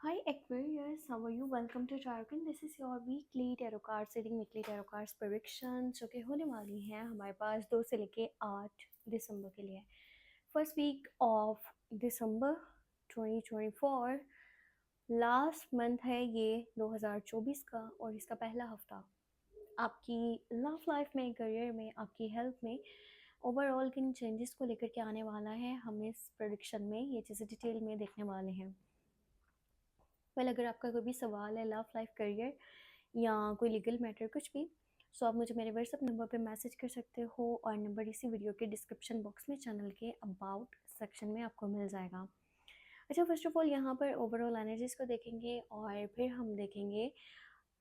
Hi Aquarius, how are you? Welcome to Jargon. This is your weekly tarot card reading, weekly tarot cards prediction जो कि होने वाली हैं हमारे पास 2 से लेके 8 दिसंबर के लिए। First week of December 2024, last month है ये 2024 का और इसका पहला हफ्ता आपकी लव लाइफ में, करियर में, आपकी हेल्थ में ओवरऑल किन चेंजेस को लेकर के आने वाला है, हम इस प्रोडिक्शन में ये चीज़ें डिटेल में देखने वाले हैं। अगर आपका कोई भी सवाल है लव लाइफ करियर या कोई लीगल मैटर कुछ भी, सो आप मुझे मेरे व्हाट्सएप नंबर पे मैसेज कर सकते हो और नंबर इसी वीडियो के डिस्क्रिप्शन बॉक्स में चैनल के अबाउट सेक्शन में आपको मिल जाएगा। अच्छा, फर्स्ट ऑफ ऑल यहाँ पर ओवरऑल एनर्जीज को देखेंगे और फिर हम देखेंगे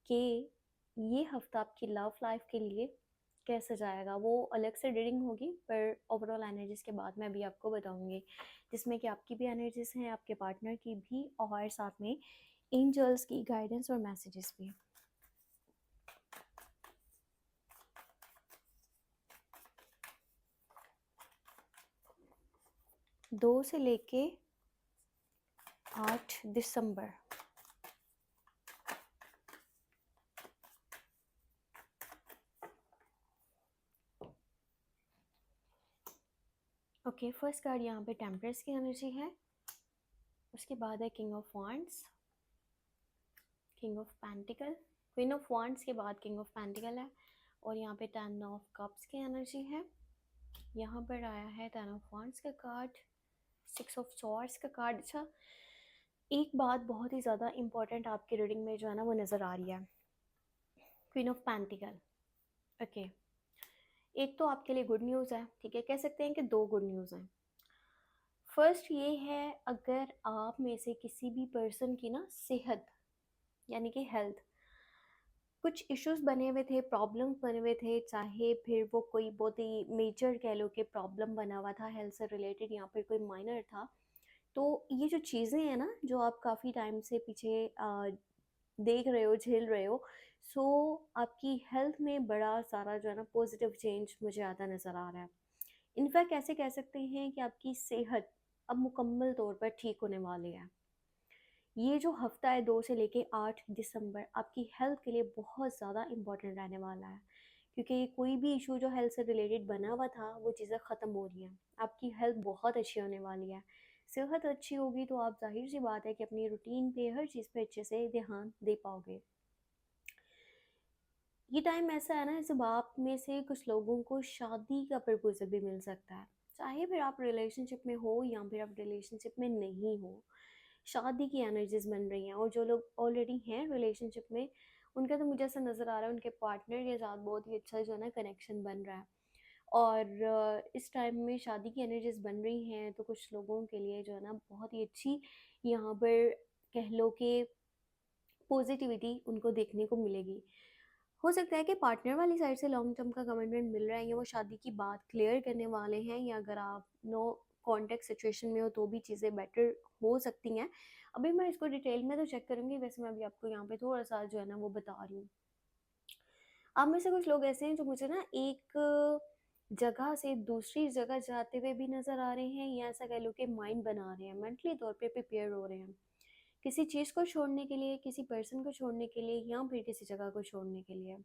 कि ये हफ्ता आपकी लव लाइफ के लिए कैसे जाएगा। वो अलग से रीडिंग होगी पर ओवरऑल एनर्जीज के बाद मैं अभी आपको बताऊंगी, जिसमें कि आपकी भी एनर्जीज हैं, आपके पार्टनर की भी और साथ में एंजल्स की गाइडेंस और मैसेजेस भी। दो से लेके 8 दिसंबर। ओके, फर्स्ट कार्ड यहाँ पे टेम्परेंस की एनर्जी है, उसके बाद है king of wands, king of pentacle, queen of wands के बाद किंग ऑफ पेंटिकल है और यहाँ पे 10 ऑफ कप्स की एनर्जी है। यहाँ पर आया है 10 ऑफ वांड्स का कार्ड, 6 ऑफ सॉर्ड्स का कार्ड। अच्छा, एक बात बहुत ही ज़्यादा इंपॉर्टेंट आपकी रीडिंग में जो है ना वो नज़र आ रही है, क्वीन ऑफ पेंटिकल। ओके, एक तो आपके लिए गुड न्यूज़ है, ठीक है, कह सकते हैं कि दो गुड न्यूज़ हैं। फर्स्ट ये है, अगर आप में से किसी भी पर्सन की ना सेहत यानी कि हेल्थ, कुछ इश्यूज बने हुए थे, प्रॉब्लम्स बने हुए थे, चाहे फिर वो कोई बहुत ही मेजर कह लो कि प्रॉब्लम बना हुआ था हेल्थ से रिलेटेड या फिर कोई माइनर था, तो ये जो चीज़ें हैं ना जो आप काफ़ी टाइम से पीछे देख रहे हो, झेल रहे हो, सो आपकी हेल्थ में बड़ा सारा जो है ना पॉजिटिव चेंज मुझे आता नज़र आ रहा है। इनफैक्ट ऐसे कह सकते हैं कि आपकी सेहत अब मुकम्मल तौर पर ठीक होने वाली है। ये जो हफ्ता है 2 से लेके 8 दिसंबर आपकी हेल्थ के लिए बहुत ज़्यादा इम्पोर्टेंट रहने वाला है, क्योंकि कोई भी इशू जो हेल्थ से रिलेटेड बना हुआ था वो चीज़ें ख़त्म हो रही हैं। आपकी हेल्थ बहुत अच्छी होने वाली है। सेहत अच्छी होगी तो आप ज़ाहिर सी बात है कि अपनी रूटीन पे, हर चीज़ पे अच्छे से ध्यान दे पाओगे। ये टाइम ऐसा है ना, जब आप में से कुछ लोगों को शादी का प्रपोजल भी मिल सकता है, चाहे फिर आप रिलेशनशिप में हो या फिर आप रिलेशनशिप में नहीं हो। शादी की एनर्जीज बन रही हैं और जो लोग ऑलरेडी हैं रिलेशनशिप में, उनका तो मुझे ऐसा नज़र आ रहा है उनके पार्टनर के साथ बहुत ही अच्छा जो है ना कनेक्शन बन रहा है। और इस टाइम में शादी की एनर्जीज बन रही हैं तो कुछ लोगों के लिए जो है ना बहुत ही अच्छी, यहाँ पर कह लो कि पॉजिटिविटी उनको देखने को मिलेगी। हो सकता है कि पार्टनर वाली साइड से लॉन्ग टर्म का कमिटमेंट मिल रहा है या वो शादी की बात क्लियर करने वाले हैं, या अगर आप नो कॉन्टेक्ट सिचुएशन में हो तो भी चीज़ें बेटर हो सकती हैं। अभी मैं इसको डिटेल में तो चेक करूँगी, वैसे मैं अभी आपको यहाँ पे थोड़ा सा जो है ना वो बता रही हूँ। आप में से कुछ लोग ऐसे हैं जो मुझे ना एक जगह से दूसरी जगह जाते हुए भी नज़र आ रहे हैं, या ऐसा कह लो कि माइंड बना रहे हैं, मेंटली तौर पे प्रिपेयर हो रहे हैं किसी चीज़ को छोड़ने के लिए, किसी पर्सन को छोड़ने के लिए या फिर किसी जगह को छोड़ने के लिए।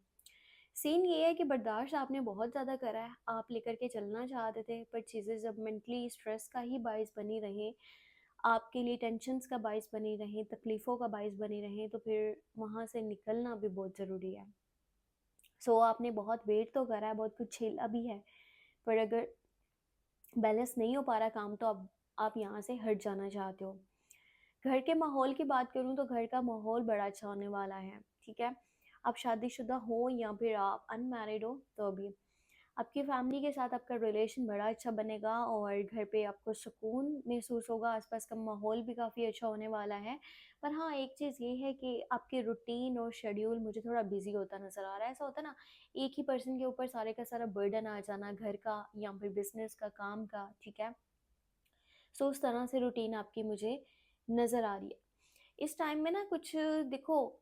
सीन ये है कि बर्दाश्त आपने बहुत ज़्यादा करा है, आप लेकर के चलना चाहते थे पर चीज़ें जब मेंटली स्ट्रेस का ही बायस बनी रहें, आपके लिए टेंशन्स का बायस बनी रहें, तकलीफ़ों का बायस बनी रहें, तो फिर वहाँ से निकलना भी बहुत ज़रूरी है। सो आपने बहुत वेट तो करा है, बहुत कुछ झेला भी है, पर अगर बैलेंस नहीं हो पा रहा काम तो अब आप यहाँ से हट जाना चाहते हो। घर के माहौल की बात करूँ तो घर का माहौल बड़ा अच्छा होने वाला है, ठीक है? आप शादीशुदा हो या फिर आप अनमैरिड हो तो भी आपकी फैमिली के साथ आपका रिलेशन बड़ा अच्छा बनेगा और घर पे आपको सुकून महसूस होगा, आसपास का माहौल भी काफ़ी अच्छा होने वाला है। पर हाँ, एक चीज़ ये है कि आपके रूटीन और शेड्यूल मुझे थोड़ा बिज़ी होता नज़र आ रहा है। ऐसा होता है ना, एक ही पर्सन के ऊपर सारे का सारा बर्डन आ जाना, घर का या फिर बिज़नेस का, काम का, ठीक है? सो उस तरह से रूटीन आपकी मुझे नज़र आ रही है। इस टाइम में ना कुछ देखो,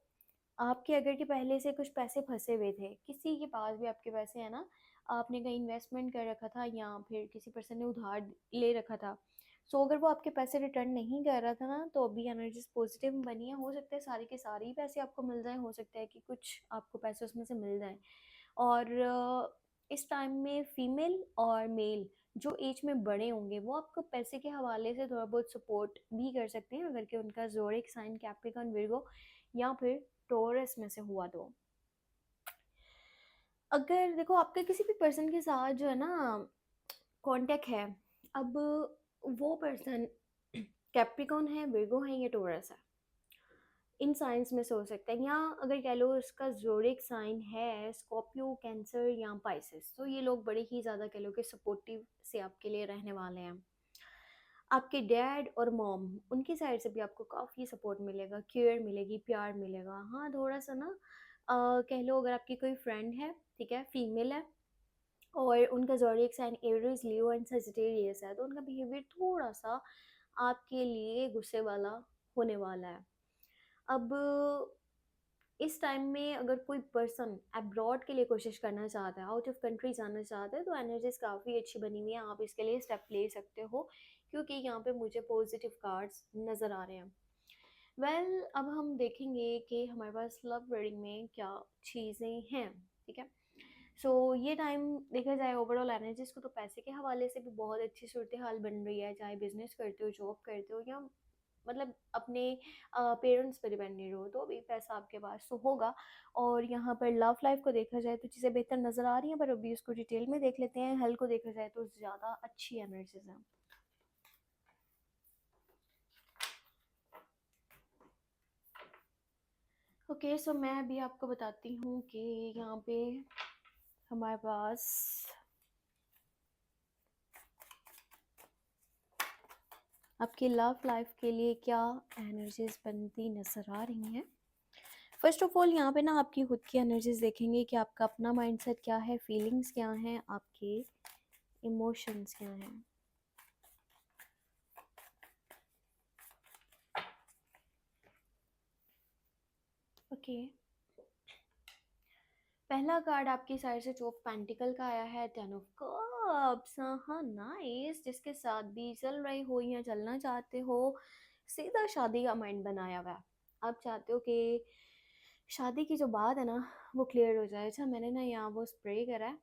आपके अगर के पहले से कुछ पैसे फँसे हुए थे, किसी के पास भी आपके पैसे हैं ना, आपने कहीं इन्वेस्टमेंट कर रखा था या फिर किसी पर्सन ने उधार ले रखा था, सो अगर वो आपके पैसे रिटर्न नहीं कर रहा था ना, तो अभी एनर्जीज पॉजिटिव बनी है, हो सकता है सारे के सारे ही पैसे आपको मिल जाएं, हो सकता है कि कुछ आपको पैसे उसमें से मिल जाएं। और इस टाइम में फीमेल और मेल जो एज में बड़े होंगे वो आपको पैसे के हवाले से थोड़ा बहुत सपोर्ट भी कर सकते हैं, अगर कि उनका ज़ोडिक साइन कैप्रिकॉर्न विर्गो या फिर टोरस में से हुआ तो। अगर देखो आपका किसी भी पर्सन के साथ जो है ना कांटेक्ट है, अब वो पर्सन कैप्रिकॉर्न है, विर्गो है या टोरस है, इन साइंस में से हो सकता है, या अगर कह लो उसका जोडिक साइन है स्कॉर्पियो, कैंसर या पाइसेस, तो ये लोग बड़े ही ज़्यादा कह लो कि सपोर्टिव से आपके लिए रहने वाले हैं। आपके डैड और मॉम उनकी साइड से भी आपको काफ़ी सपोर्ट मिलेगा, केयर मिलेगी, प्यार मिलेगा। हाँ थोड़ा सा ना कह लो अगर आपकी कोई फ्रेंड है, ठीक है, फीमेल है, और उनका zodiac sign Aries, Leo and Sagittarius है, तो उनका बिहेवियर थोड़ा सा आपके लिए गुस्से वाला होने वाला है। अब इस टाइम में अगर कोई पर्सन अब्रॉड के लिए कोशिश करना चाहता है, आउट ऑफ कंट्री जाना चाहता है, तो एनर्जीज काफ़ी अच्छी बनी हुई है, आप इसके लिए स्टेप ले सकते हो, क्योंकि यहाँ पे मुझे पॉजिटिव कार्ड्स नज़र आ रहे हैं। वेल अब हम देखेंगे कि हमारे पास लव रीडिंग में क्या चीज़ें हैं, ठीक है। सो ये टाइम देखा जाए ओवरऑल एनर्जीज को, तो पैसे के हवाले से भी बहुत अच्छी सूरत हाल बन रही है, चाहे बिजनेस करते हो, जॉब करते हो, या मतलब अपने पेरेंट्स पर डिपेंडेड हो, तो भी पैसा आपके पास तो होगा। और यहाँ पर लव लाइफ को देखा जाए तो चीज़ें बेहतर नज़र आ रही हैं, पर अभी उसको डिटेल में देख लेते हैं। हेल्थ को देखा जाए तो ज़्यादा अच्छी एनर्जीज हैं। ओके सो मैं अभी आपको बताती हूँ कि यहाँ पे हमारे पास आपकी लव लाइफ के लिए क्या एनर्जीज बनती नज़र आ रही हैं। फर्स्ट ऑफ ऑल यहाँ पे ना आपकी खुद की एनर्जीज देखेंगे कि आपका अपना माइंडसेट क्या है, फीलिंग्स क्या हैं, आपके इमोशंस क्या हैं। ओके पहला कार्ड आपकी साइड से 2 ऑफ पेंटिकल का आया है, 10 ऑफ कप्स। हाँ नाइस, जिसके साथ भी चल रहे हो या चलना चाहते हो, सीधा शादी का माइंड बनाया हुआ है। आप चाहते हो कि शादी की जो बात है ना वो क्लियर हो जाए। अच्छा मैंने ना यहाँ वो स्प्रे करा है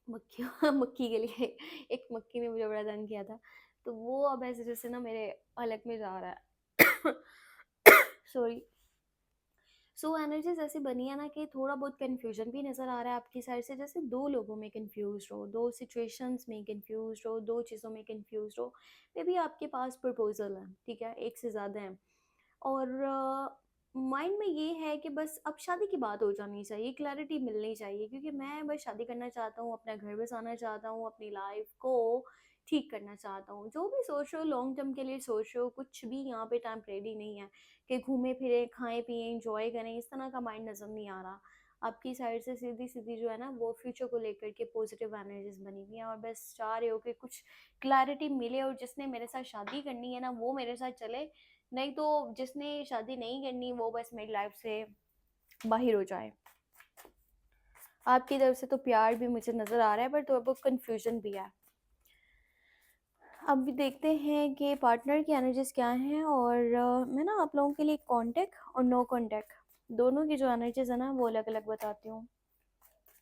मक्खी मक्खी के लिए, एक मक्खी ने मुझे बड़ा तंग किया था, तो वो अब ऐसे जैसे ना मेरे हलक में जा रहा है सॉरी। सो एनर्जीज ऐसी बनी है ना कि थोड़ा बहुत कन्फ्यूजन भी नज़र आ रहा है आपकी साइड से, जैसे दो लोगों में कन्फ्यूज हो, दो सिचुएशंस में कन्फ्यूज हो, दो चीज़ों में कन्फ्यूज हो। मे भी आपके पास प्रपोजल है, ठीक है, एक से ज़्यादा है, और माइंड में ये है कि बस अब शादी की बात हो जानी चाहिए, क्लैरिटी मिलनी चाहिए, क्योंकि मैं बस शादी करना चाहता हूँ, अपना घर बसाना चाहता हूँ, अपनी लाइफ को ठीक करना चाहता हूँ। जो भी सोच रहे हो लॉन्ग टर्म के लिए सोच रहे हो, कुछ भी यहाँ पे टेम्परेरी नहीं है कि घूमे फिरे खाएं पिए इंजॉय करें, इस तरह का माइंड नज़र नहीं आ रहा आपकी साइड से। सीधी सीधी जो है ना वो फ्यूचर को लेकर के पॉजिटिव एनर्जीज बनी हुई है, और बस चाह रहे हो कि कुछ क्लैरिटी मिले, और जिसने मेरे साथ शादी करनी है ना वो मेरे साथ चले, नहीं तो जिसने शादी नहीं करनी वो बस मेरी लाइफ से बाहर हो जाए। आपकी तरफ से तो प्यार भी मुझे नज़र आ रहा है, पर थोड़ा बहुत कन्फ्यूजन भी है। अब भी देखते हैं कि पार्टनर की एनर्जीज क्या हैं, और मैं ना आप लोगों के लिए कांटेक्ट और नो कांटेक्ट दोनों की जो एनर्जीज है ना वो अलग अलग बताती हूँ।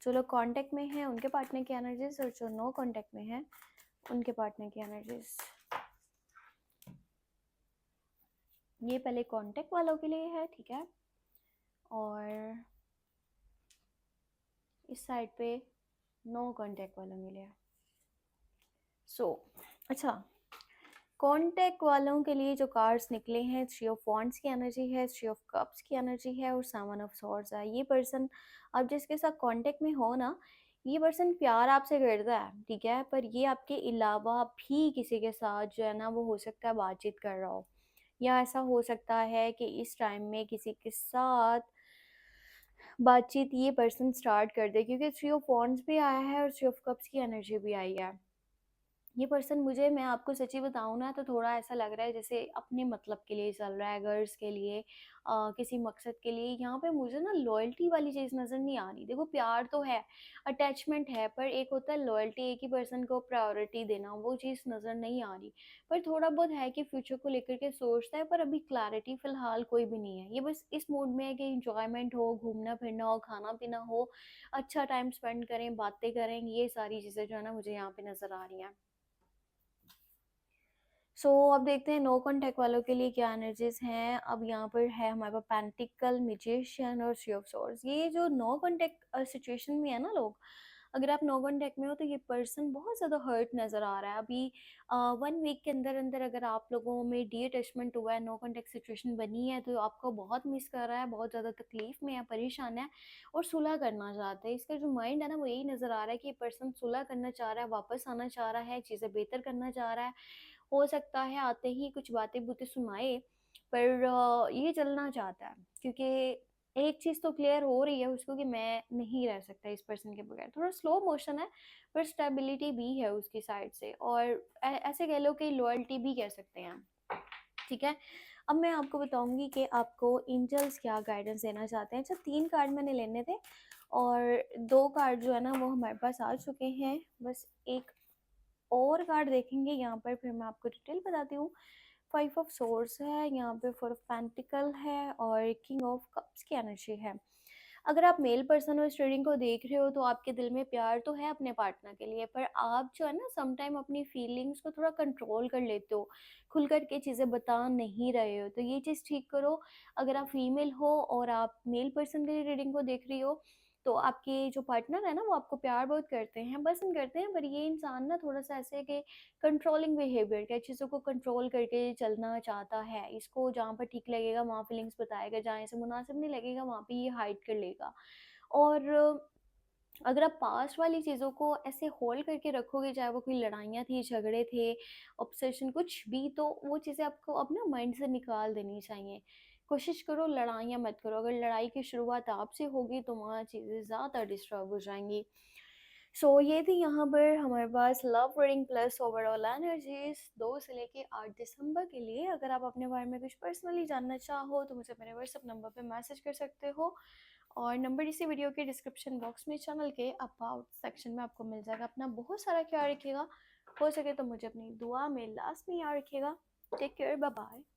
जो लोग कांटेक्ट में हैं उनके पार्टनर की एनर्जीज, और जो नो कांटेक्ट में हैं उनके पार्टनर की एनर्जीज। ये पहले कांटेक्ट वालों के लिए है, ठीक है, और इस साइड पे नो कांटेक्ट वालों के लिए। सो अच्छा, कांटेक्ट वालों के लिए जो कार्ड्स निकले हैं, 3 ऑफ वॉन्ड्स की एनर्जी है, 3 ऑफ कप्स की एनर्जी है, और 7 ऑफ सॉर्ड्स है। ये पर्सन अब जिसके साथ कांटेक्ट में हो ना, ये पर्सन प्यार आपसे करता है, ठीक है, पर ये आपके अलावा भी किसी के साथ जो है ना वो हो सकता है बातचीत कर रहा हो, या ऐसा हो सकता है कि इस टाइम में किसी के साथ बातचीत ये पर्सन स्टार्ट कर दे, क्योंकि 3 ऑफ वॉन्ड्स भी आया है और 3 ऑफ कप्स की एनर्जी भी आई है। ये पर्सन मुझे, मैं आपको सच्ची बताऊँ ना, तो थोड़ा ऐसा लग रहा है जैसे अपने मतलब के लिए चल रहा है, गर्ल्स के लिए, किसी मकसद के लिए। यहाँ पे मुझे ना लॉयल्टी वाली चीज़ नज़र नहीं आ रही। देखो प्यार तो है, अटैचमेंट है, पर एक होता है लॉयल्टी, एक ही पर्सन को प्रायोरिटी देना, वो चीज़ नज़र नहीं आ रही। पर थोड़ा बहुत है कि फ्यूचर को लेकर के सोचता है, पर अभी क्लैरिटी फ़िलहाल कोई भी नहीं है। ये बस इस मूड में है कि एन्जॉयमेंट हो, घूमना-फिरना हो, खाना-पीना हो, अच्छा टाइम स्पेंड करें, बातें करें, ये सारी चीज़ें जो है ना मुझे यहाँ पे नज़र आ रही हैं। अब देखते हैं नो कॉन्टैक्ट वालों के लिए क्या एनर्जीज हैं। अब यहाँ पर है हमारे पास पेंटिकल, मैजिशियन और थ्री ऑफ सॉर्ड्स। ये जो नो कॉन्टैक्ट सिचुएशन में है ना लोग, अगर आप नो कॉन्टैक्ट में हो तो ये पर्सन बहुत ज़्यादा हर्ट नज़र आ रहा है अभी। 1 वीक के अंदर अंदर अगर आप लोगों में डी अटैचमेंट हुआ है, नो कॉन्टैक्ट सिचुएशन बनी है, तो आपको बहुत मिस कर रहा है, बहुत ज़्यादा तकलीफ में है, परेशान है और सुलह करना चाहता है। इसका जो माइंड है ना वो यही नज़र आ रहा है कि ये पर्सन सुलह करना चाह रहा है, वापस आना चाह रहा है, चीज़ें बेहतर करना चाह रहा है। हो सकता है आते ही कुछ बातें-बूतें सुनाए, पर ये चलना चाहता है, क्योंकि एक चीज़ तो क्लियर हो रही है उसको कि मैं नहीं रह सकता इस पर्सन के बगैर। थोड़ा स्लो मोशन है, पर स्टेबिलिटी भी है उसकी साइड से, और ऐसे कह लो कि लॉयल्टी भी कह सकते हैं। ठीक है? अब मैं आपको बताऊँगी कि आपको एंजल्स क्या गाइडेंस देना चाहते हैं। अच्छा, 3 कार्ड मैंने लेने थे और 2 कार्ड जो है ना वो हमारे पास आ चुके हैं। बस एक और कार्ड देखेंगे यहाँ पर, फिर मैं आपको डिटेल बताती हूँ। 5 ऑफ सोर्स है, यहाँ पे 4 ऑफ पेंटिकल है और किंग ऑफ कप्स की एनर्जी है। अगर आप मेल पर्सन हो इस रीडिंग को देख रहे हो, तो आपके दिल में प्यार तो है अपने पार्टनर के लिए, पर आप जो है ना सम टाइम अपनी फीलिंग्स को थोड़ा कंट्रोल कर लेते हो, खुल कर के चीज़ें बता नहीं रहे हो, तो ये चीज़ ठीक करो। अगर आप फीमेल हो और आप मेल पर्सन के लिए रीडिंग को देख रही हो, तो आपके जो पार्टनर है ना वो आपको प्यार बहुत करते हैं, पसंद करते हैं, पर ये इंसान ना थोड़ा-सा ऐसे है कि कंट्रोलिंग बिहेवियर का, चीज़ों को कंट्रोल करके चलना चाहता है। इसको जहाँ पर ठीक लगेगा वहाँ फीलिंग्स बताएगा, जहाँ इसे मुनासिब नहीं लगेगा वहाँ पे ये हाइड कर लेगा। और अगर आप पास्ट वाली चीज़ों को ऐसे होल्ड करके रखोगे, चाहे वो कोई लड़ाइयाँ थी, झगड़े थे, ऑब्सेशन कुछ भी, तो वो चीज़ें आपको अब ना माइंड से निकाल देनी चाहिए। कोशिश करो लड़ाइयाँ मत करो, अगर लड़ाई की शुरुआत आपसे होगी तो वहाँ चीज़ें ज़्यादा डिस्टर्ब हो जाएँगी। ये थी यहाँ पर हमारे पास love reading plus overall energies 2 से लेके 8 दिसंबर के लिए। अगर आप अपने बारे में कुछ पर्सनली जानना चाहो तो मुझे मेरे व्हाट्सएप नंबर पे मैसेज कर सकते हो, और नंबर इसी वीडियो के डिस्क्रिप्शन बॉक्स में चैनल के अबाउट सेक्शन में आपको मिल जाएगा। अपना बहुत सारा ख्याल रखिएगा, हो सके तो मुझे अपनी दुआ में लास्ट में याद रखिएगा। Take care, bye bye.